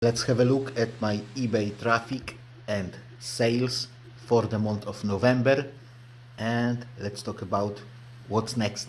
Let's have a look at my eBay traffic and sales for the month of November, and let's talk about what's next.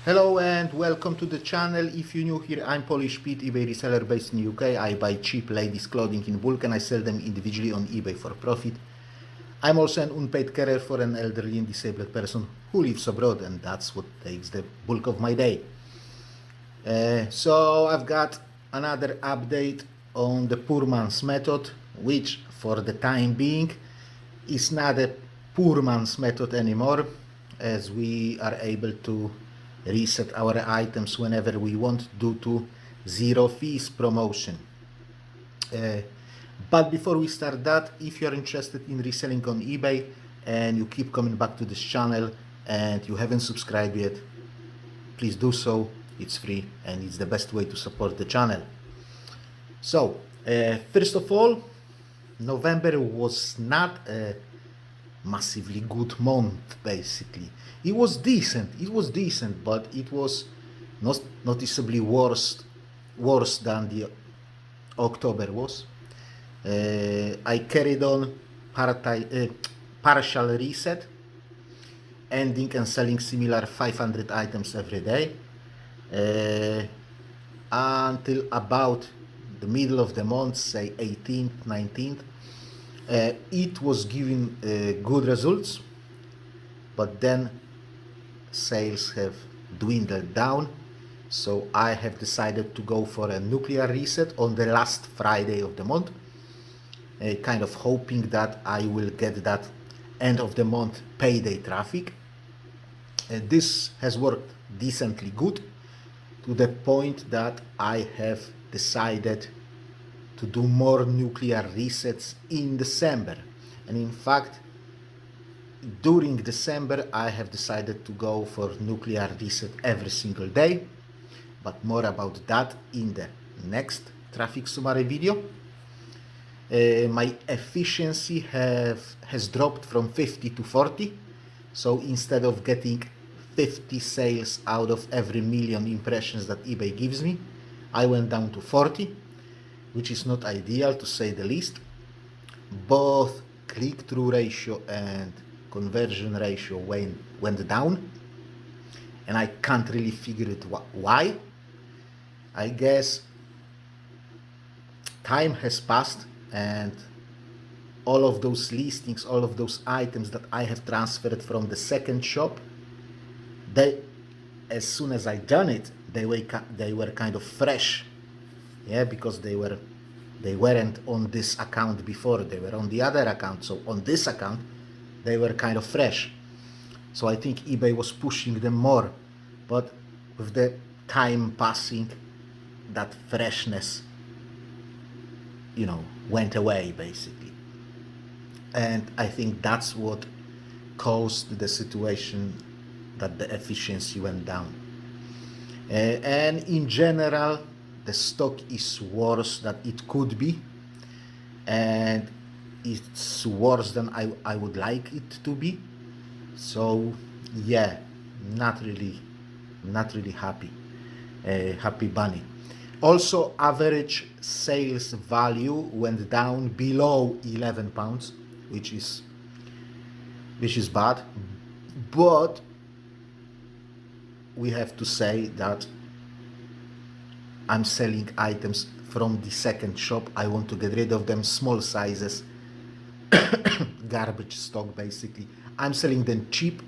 Hello and welcome to the channel. If you're new here, I'm Polish Pete, eBay reseller based in UK. I buy cheap ladies clothing in bulk and I sell them individually on eBay for profit. I'm also an unpaid carer for an elderly and disabled person who lives abroad, and that's what takes the bulk of my day. So I've got another update on the poor man's method, which for the time being is not a poor man's method anymore, as we are able to reset our items whenever we want due to zero fees promotion. But before we start that, if you're interested in reselling on eBay and you keep coming back to this channel and you haven't subscribed yet, please do so. It's free and it's the best way to support the channel. So, first of all, November was not a massively good month, basically. It was decent, but it was not noticeably worse than the October was. I carried on partial reset, ending and selling similar 500 items every day until about the middle of the month, say 18th, 19th. It was giving good results, but then sales have dwindled down. So I have decided to go for a nuclear reset on the last Friday of the month, kind of hoping that I will get that end of the month payday traffic. This has worked decently good, to the point that I have decided to do more nuclear resets in December. And in fact, during December, I have decided to go for nuclear reset every single day, but more about that in the next traffic summary video. My efficiency has dropped from 50 to 40. So instead of getting 50 sales out of every million impressions that eBay gives me, I went down to 40, which is not ideal to say the least. Both click-through ratio and conversion ratio went down, and I can't really figure it why. I guess time has passed and all of those listings, all of those items that I have transferred from the second shop, as soon as I done it, they were kind of fresh, yeah, because they weren't on this account before, they were on the other account. So on this account, they were kind of fresh. So I think eBay was pushing them more, but with the time passing, that freshness, went away basically. And I think that's what caused the situation that the efficiency went down. And in general, the stock is worse than it could be, and it's worse than I would like it to be. So yeah, not really happy bunny. Also, average sales value went down below 11 pounds, which is bad. But we have to say that I'm selling items from the second shop. I want to get rid of them, small sizes, garbage stock basically. I'm selling them cheap,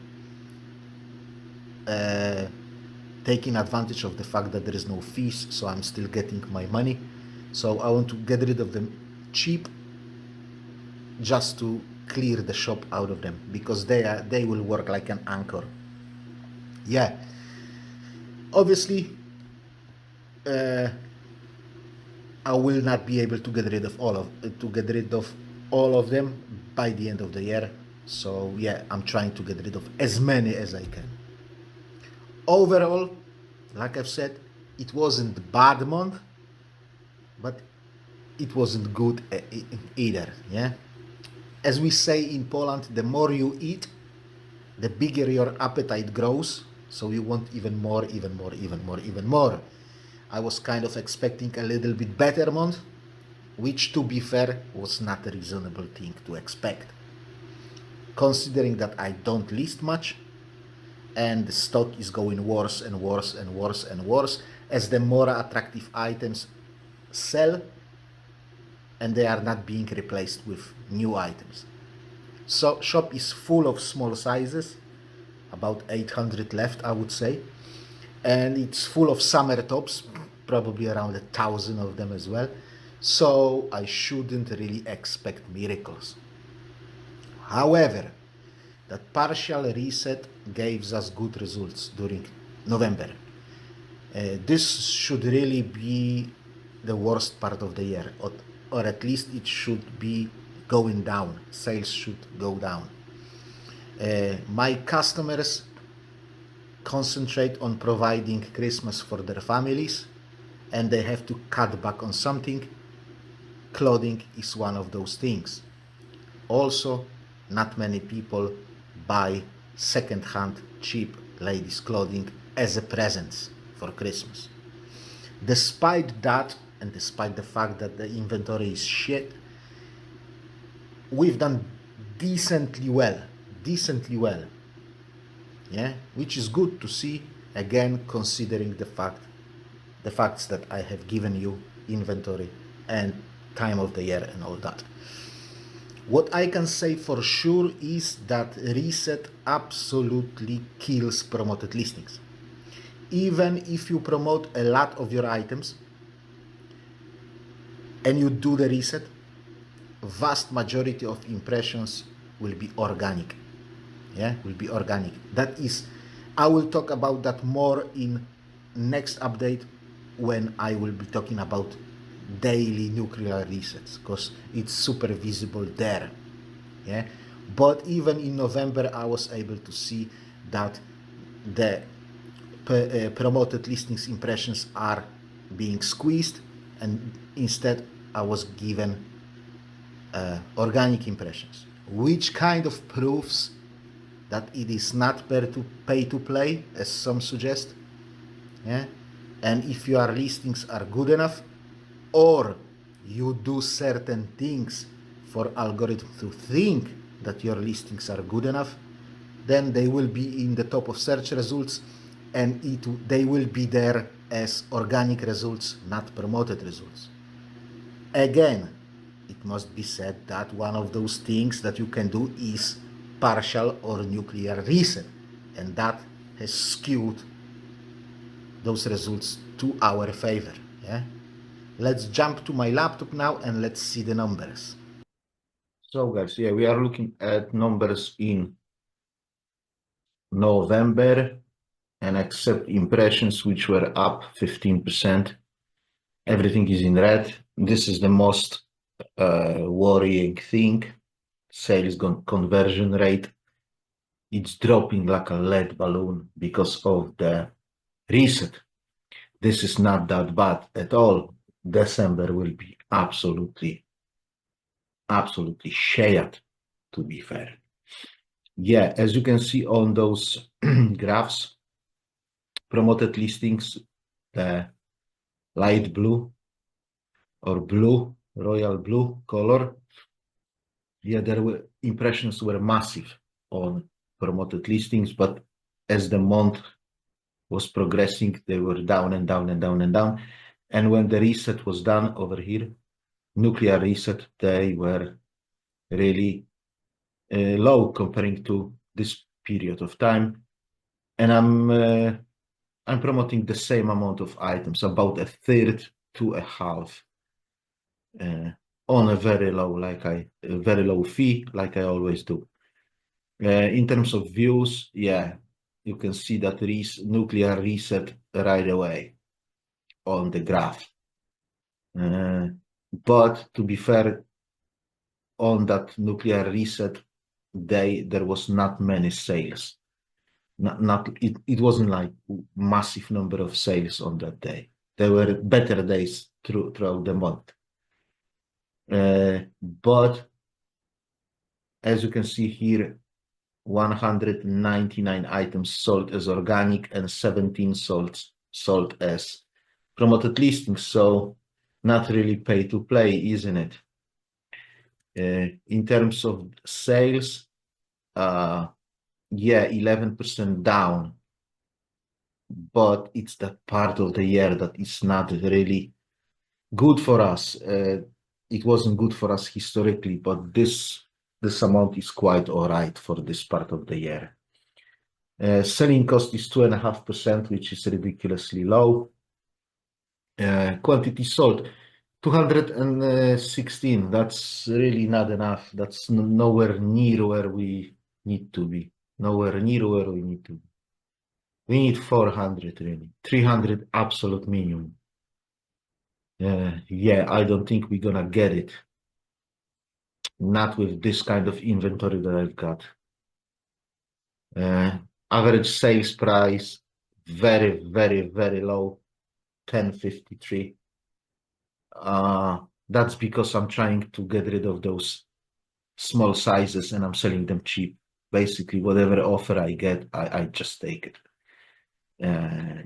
taking advantage of the fact that there is no fees, so I'm still getting my money. So I want to get rid of them cheap, just to clear the shop out of them, because they will work like an anchor. Yeah, obviously I will not be able to get rid of all of them by the end of the year. So yeah, I'm trying to get rid of as many as I can. Overall, like I've said, it wasn't a bad month, but it wasn't good either. Yeah, As we say in Poland, the more you eat, the bigger your appetite grows. So you want even more, even more, even more, even more. I was kind of expecting a little bit better month, which to be fair was not a reasonable thing to expect. Considering that I don't list much and the stock is going worse and worse and worse and worse as the more attractive items sell and they are not being replaced with new items. So shop is full of small sizes, about 800 left I would say, and it's full of summer tops, probably around 1,000 of them as well. So I shouldn't really expect miracles. However, that partial reset gave us good results during November. This should really be the worst part of the year, or at least it should be going down. Sales should go down. My customers concentrate on providing Christmas for their families and they have to cut back on something. Clothing is one of those things. Also, not many people buy second-hand cheap ladies clothing as a present for Christmas. Despite that, and despite the fact that the inventory is shit, we've done decently well, yeah, which is good to see. Again, considering the facts that I have given you, inventory and time of the year and all that. What I can say for sure is that reset absolutely kills promoted listings. Even if you promote a lot of your items and you do the reset, vast majority of impressions will be organic. Yeah, will be organic. That is, I will talk about that more in next update when I will be talking about daily nuclear resets, because it's super visible there. Yeah, but even in November I was able to see that the promoted listings impressions are being squeezed, and instead I was given organic impressions, which kind of proves that it is not pay to play as some suggest. Yeah, and if your listings are good enough, or you do certain things for algorithm to think that your listings are good enough, then they will be in the top of search results, and they will be there as organic results, not promoted results. Again, it must be said that one of those things that you can do is partial or nuclear reset, and that has skewed those results to our favor. Yeah? Let's jump to my laptop now and let's see the numbers. So guys, yeah, we are looking at numbers in November, and except impressions, which were up 15%, everything is in red. This is the most worrying thing. Sales conversion rate, it's dropping like a lead balloon because of the reset. This is not that bad at all. December will be absolutely shared, to be fair. Yeah, as you can see on those graphs, promoted listings, the light blue or blue, royal blue color, yeah, there were impressions were massive on promoted listings, but as the month was progressing, they were down and down and down and down. And when the reset was done over here, nuclear reset, they were really low comparing to this period of time. And I'm promoting the same amount of items, about a third to a half, on a very low fee, like I always do. In terms of views, yeah, you can see that nuclear reset right away on the graph. But to be fair, on that nuclear reset day, there was not many sales. It wasn't like massive number of sales on that day. There were better days throughout the month. But As you can see here, 199 items sold as organic and 17 sold as promoted listings. So not really pay to play, isn't it? In terms of sales, yeah, 11% down, but it's that part of the year that is not really good for us. It wasn't good for us historically, but this amount is quite all right for this part of the year. Selling cost is 2.5%, which is ridiculously low. Quantity sold 216. That's really not enough. That's nowhere near where we need to be. Nowhere near where we need to be. We need 400 really. 300 absolute minimum. Yeah, I don't think we're gonna get it. Not with this kind of inventory that I've got. Average sales price, very, very, very low, 10.53. That's because I'm trying to get rid of those small sizes and I'm selling them cheap. Basically, whatever offer I get, I just take it.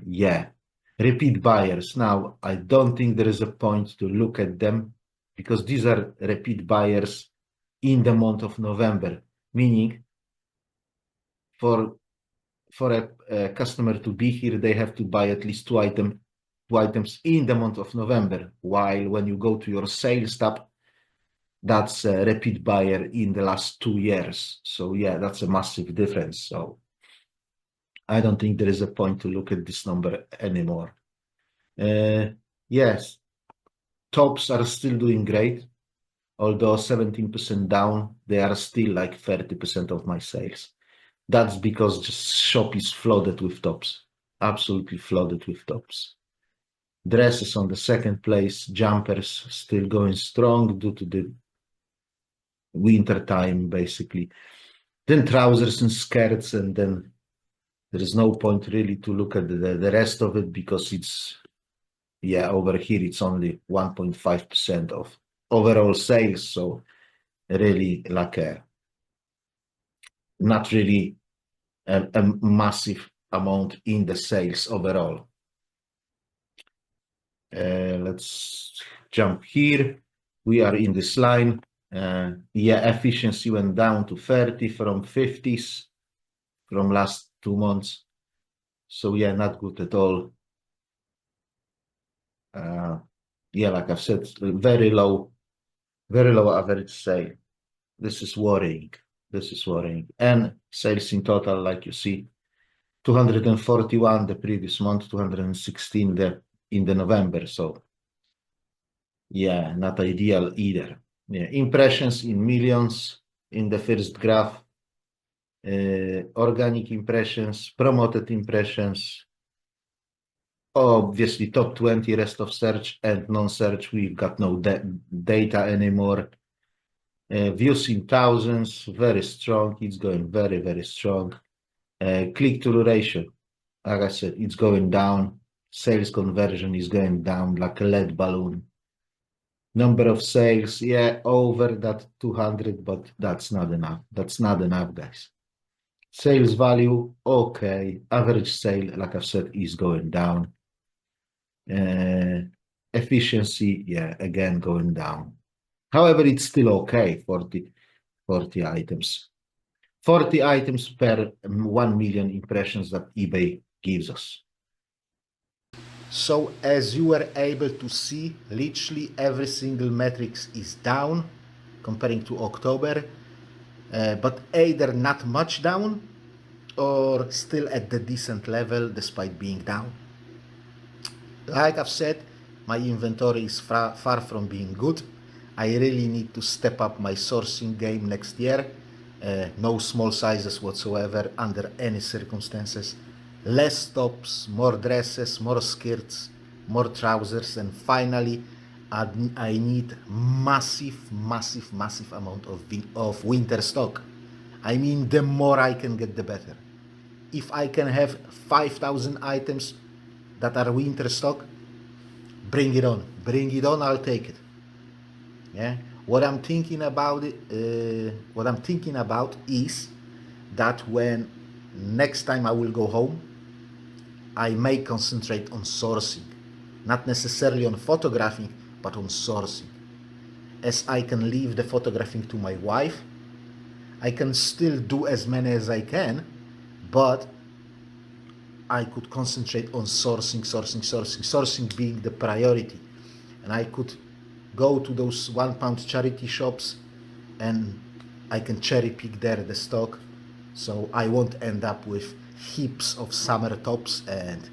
Yeah. Repeat buyers. Now, I don't think there is a point to look at them because these are repeat buyers in the month of November, meaning for a customer to be here, they have to buy at least two items in the month of November. While when you go to your sales tab, that's a repeat buyer in the last 2 years. So yeah, that's a massive difference. So I don't think there is a point to look at this number anymore. Yes, tops are still doing great. Although 17% down, they are still like 30% of my sales. That's because just shop is flooded with tops, absolutely flooded with tops. Dresses on the second place, jumpers still going strong due to the winter time, basically. Then trousers and skirts, and then there is no point really to look at the rest of it because it's, yeah, over here it's only 1.5% of overall sales. So really like not really a massive amount in the sales overall. Let's jump here. We are in this line. Yeah, efficiency went down to 30 from 50s from last 2 months. So yeah, not good at all. Yeah, like I've said, very low average sale. This is worrying. This is worrying. And sales in total, like you see, 241 the previous month, 216 in the November. So yeah, not ideal either. Yeah, impressions in millions in the first graph. Organic impressions, promoted impressions. Obviously, top 20, rest of search and non-search. We've got no data anymore. Views in thousands, very strong. It's going very, very strong. Click-through ratio, like I said, it's going down. Sales conversion is going down like a lead balloon. Number of sales, yeah, over that 200, but that's not enough. That's not enough, guys. Sales value, okay. Average sale, like I've said, is going down. Efficiency, yeah, again, going down. However, it's still okay, 40 items. 40 items per 1 million impressions that eBay gives us. So as you were able to see, literally every single metrics is down comparing to October, but either not much down or still at the decent level despite being down. Like I've said, my inventory is far from being good. I really need to step up my sourcing game next year. No small sizes whatsoever under any circumstances. Less tops, more dresses, more skirts, more trousers, and finally, I need massive, massive, massive amount of winter stock. I mean, the more I can get, the better. If I can have 5,000 items that are winter stock, bring it on. Bring it on, I'll take it. Yeah. What I'm thinking about what I'm thinking about is that when next time I will go home, I may concentrate on sourcing, not necessarily on photographing, but on sourcing. As I can leave the photographing to my wife, I can still do as many as I can, but I could concentrate on sourcing being the priority. And I could go to those £1 charity shops and I can cherry pick there the stock. So I won't end up with heaps of summer tops and,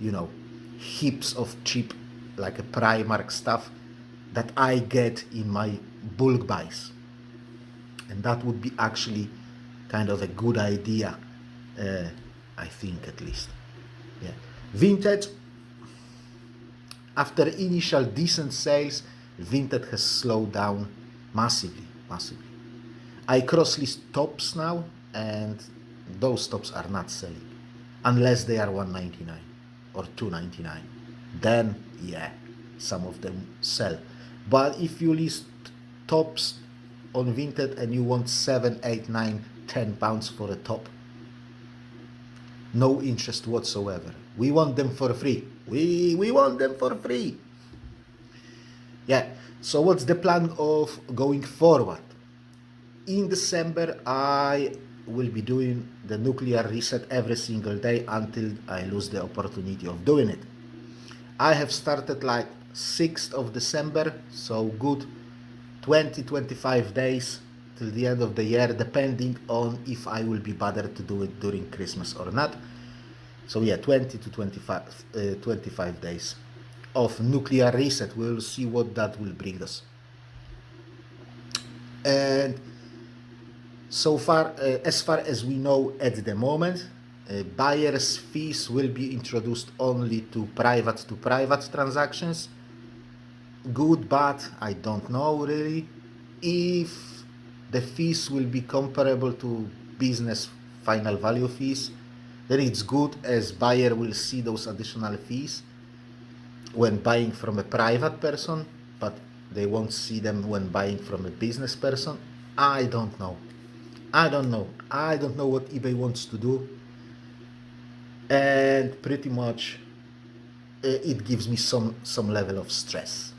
you know, heaps of cheap, like a Primark stuff that I get in my bulk buys. And that would be actually kind of a good idea, I think, at least. Yeah. Vintage, after initial decent sales, vintage has slowed down massively, massively. I cross-list tops now, and those tops are not selling unless they are $199 or $299. Then, yeah, some of them sell. But if you list tops on Vinted and you want 7, 8, 9, 10 pounds for a top, no interest whatsoever. We want them for free. We want them for free. Yeah. So what's the plan of going forward? In December, I will be doing the nuclear reset every single day until I lose the opportunity of doing it. I have started like 6th of December, so good 20-25 days till the end of the year, depending on if I will be bothered to do it during Christmas or not. So yeah, 20 to 25 days of nuclear reset. We'll see what that will bring us. And so far, as far as we know at the moment, buyer's fees will be introduced only to private transactions. Good, bad, I don't know really. If the fees will be comparable to business final value fees, then it's good, as buyer will see those additional fees when buying from a private person, but they won't see them when buying from a business person. I don't know what eBay wants to do, and pretty much it gives me some level of stress.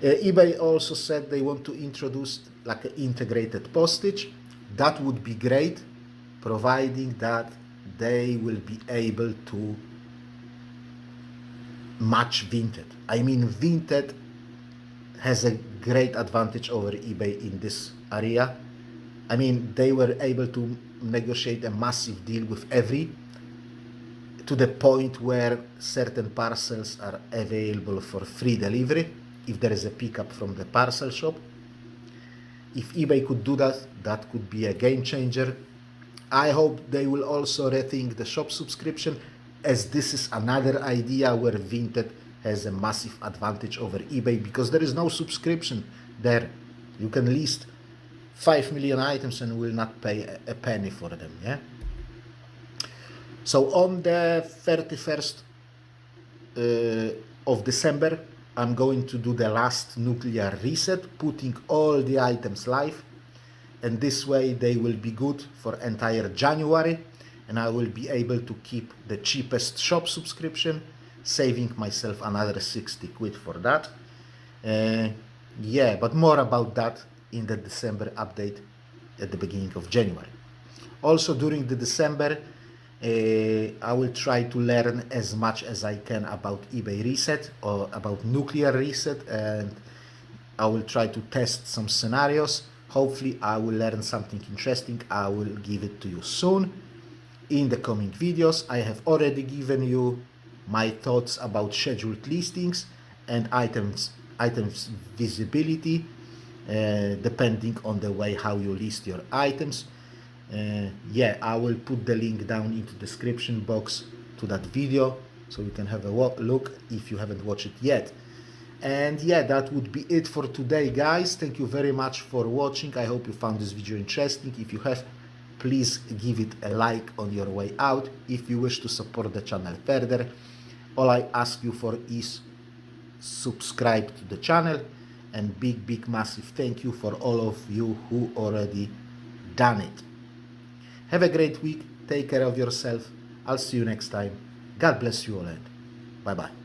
eBay also said they want to introduce like an integrated postage. That would be great, providing that they will be able to match Vinted. I mean, Vinted has a great advantage over eBay in this area. I mean, they were able to negotiate a massive deal with Every, to the point where certain parcels are available for free delivery if there is a pickup from the parcel shop. If eBay could do that, that could be a game changer. I hope they will also rethink the shop subscription, as this is another idea where Vinted has a massive advantage over eBay, because there is no subscription there. You can list 5 million items and will not pay a penny for them. Yeah. So on the 31st of December, I'm going to do the last nuclear reset, putting all the items live, and this way they will be good for entire January, and I will be able to keep the cheapest shop subscription, saving myself another 60 quid for that. Yeah, but more about that in the December update at the beginning of January. Also during the December, I will try to learn as much as I can about eBay reset or about nuclear reset, and I will try to test some scenarios. Hopefully I will learn something interesting. I will give it to you soon in the coming videos. I have already given you my thoughts about scheduled listings and items visibility, depending on the way how you list your items. Yeah, I will put the link down into the description box to that video, so you can have a look if you haven't watched it yet. And yeah, that would be it for today, guys. Thank you very much for watching. I hope you found this video interesting. If you have, please give it a like on your way out. If you wish to support the channel further, all I ask you for is subscribe to the channel and big massive thank you for all of you who already done it. Have a great week. Take care of yourself. I'll see you next time. God bless you all and bye bye.